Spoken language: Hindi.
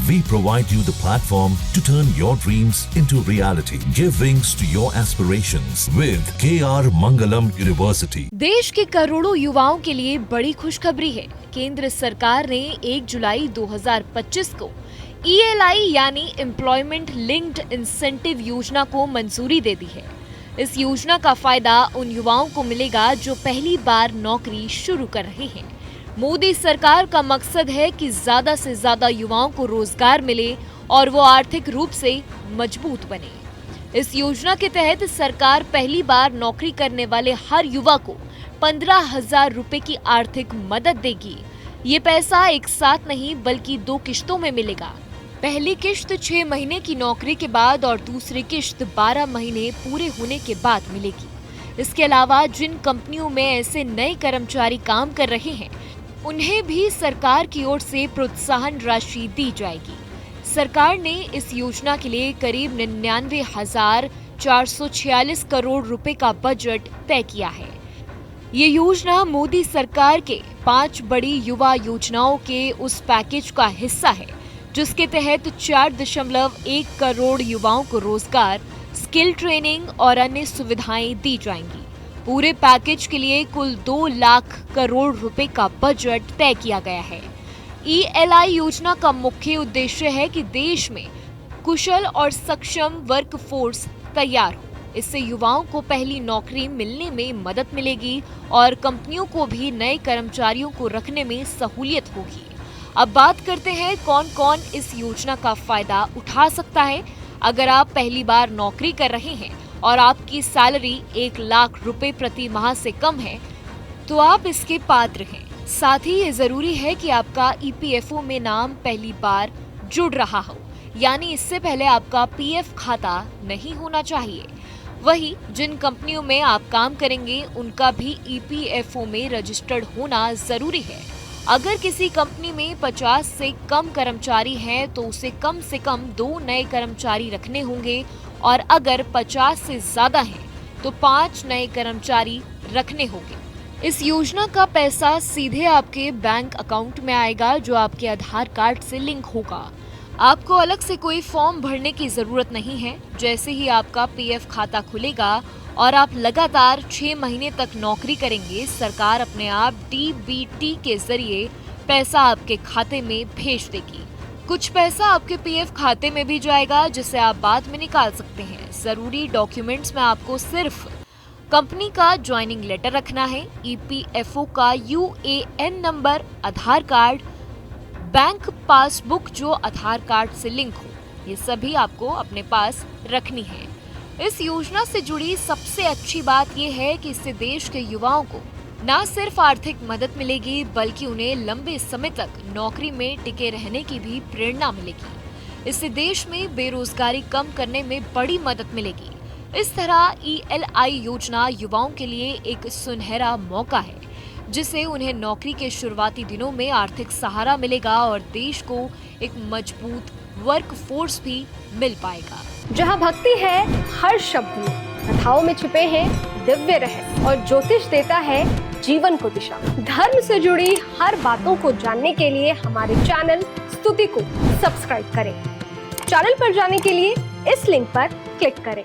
We provide you the platform to turn your dreams into reality. Give wings to your aspirations with KR Mangalam University. देश के करोड़ों युवाओं के लिए बड़ी खुशखबरी है। केंद्र सरकार ने 1 जुलाई 2025 को ELI यानी एम्प्लॉयमेंट लिंक्ड इंसेंटिव योजना को मंजूरी दे दी है। इस योजना का फायदा उन युवाओं को मिलेगा जो पहली बार नौकरी शुरू कर रहे हैं। मोदी सरकार का मकसद है कि ज्यादा से ज्यादा युवाओं को रोजगार मिले और वो आर्थिक रूप से मजबूत बने। इस योजना के तहत सरकार पहली बार नौकरी करने वाले हर युवा को 15,000 रुपए की आर्थिक मदद देगी। ये पैसा एक साथ नहीं बल्कि 2 किश्तों में मिलेगा। पहली किश्त 6 महीने की नौकरी के बाद और दूसरी किश्त 12 महीने पूरे होने के बाद मिलेगी। इसके अलावा जिन कंपनियों में ऐसे नए कर्मचारी काम कर रहे हैं उन्हें भी सरकार की ओर से प्रोत्साहन राशि दी जाएगी। सरकार ने इस योजना के लिए करीब 99,446 करोड़ रुपए का बजट तय किया है। ये योजना मोदी सरकार के 5 बड़ी युवा योजनाओं के उस पैकेज का हिस्सा है जिसके तहत 4.1 करोड़ युवाओं को रोजगार, स्किल ट्रेनिंग और अन्य सुविधाएं दी जाएंगी। पूरे पैकेज के लिए कुल 2 लाख करोड़ रुपए का बजट तय किया गया है। ELI योजना का मुख्य उद्देश्य है कि देश में कुशल और सक्षम वर्क फोर्स तैयार हो। इससे युवाओं को पहली नौकरी मिलने में मदद मिलेगी और कंपनियों को भी नए कर्मचारियों को रखने में सहूलियत होगी। अब बात करते हैं कौन कौन इस योजना का फायदा उठा सकता है। अगर आप पहली बार नौकरी कर रहे हैं और आपकी सैलरी 1 लाख रुपए प्रति माह से कम है तो आप इसके पात्र हैं। साथ ही ये जरूरी है कि आपका EPFO में नाम पहली बार जुड़ रहा हो, यानी इससे पहले आपका PF खाता नहीं होना चाहिए। वही जिन कंपनियों में आप काम करेंगे उनका भी EPFO में रजिस्टर्ड होना जरूरी है। अगर किसी कंपनी में 50 से कम कर्मचारी हैं तो उसे कम से कम 2 नए कर्मचारी रखने होंगे और अगर 50 से ज्यादा हैं तो 5 नए कर्मचारी रखने होंगे। इस योजना का पैसा सीधे आपके बैंक अकाउंट में आएगा जो आपके आधार कार्ड से लिंक होगा। आपको अलग से कोई फॉर्म भरने की जरूरत नहीं है। जैसे ही आपका PF खाता खुलेगा और आप लगातार 6 महीने तक नौकरी करेंगे, सरकार अपने आप DBT के जरिए पैसा आपके खाते में भेज देगी। कुछ पैसा आपके PF खाते में भी जाएगा जिसे आप बाद में निकाल सकते हैं। जरूरी डॉक्यूमेंट्स में आपको सिर्फ कंपनी का ज्वाइनिंग लेटर रखना है, EPFO का UAN नंबर, आधार कार्ड, बैंक पासबुक जो आधार कार्ड से लिंक हो, ये सभी आपको अपने पास रखनी है। इस योजना से जुड़ी सबसे अच्छी बात यह है कि इससे देश के युवाओं को न सिर्फ आर्थिक मदद मिलेगी बल्कि उन्हें लंबे समय तक नौकरी में टिके रहने की भी प्रेरणा मिलेगी। इससे देश में बेरोजगारी कम करने में बड़ी मदद मिलेगी। इस तरह ELI योजना युवाओं के लिए एक सुनहरा मौका है जिससे उन्हें नौकरी के शुरुआती दिनों में आर्थिक सहारा मिलेगा और देश को एक मजबूत वर्क फोर्स भी मिल पाएगा। जहाँ भक्ति है हर शब्द में, कथाओं में छुपे हैं दिव्य रहस्य और ज्योतिष देता है जीवन को दिशा। धर्म से जुड़ी हर बातों को जानने के लिए हमारे चैनल स्तुति को सब्सक्राइब करें। चैनल पर जाने के लिए इस लिंक पर क्लिक करें।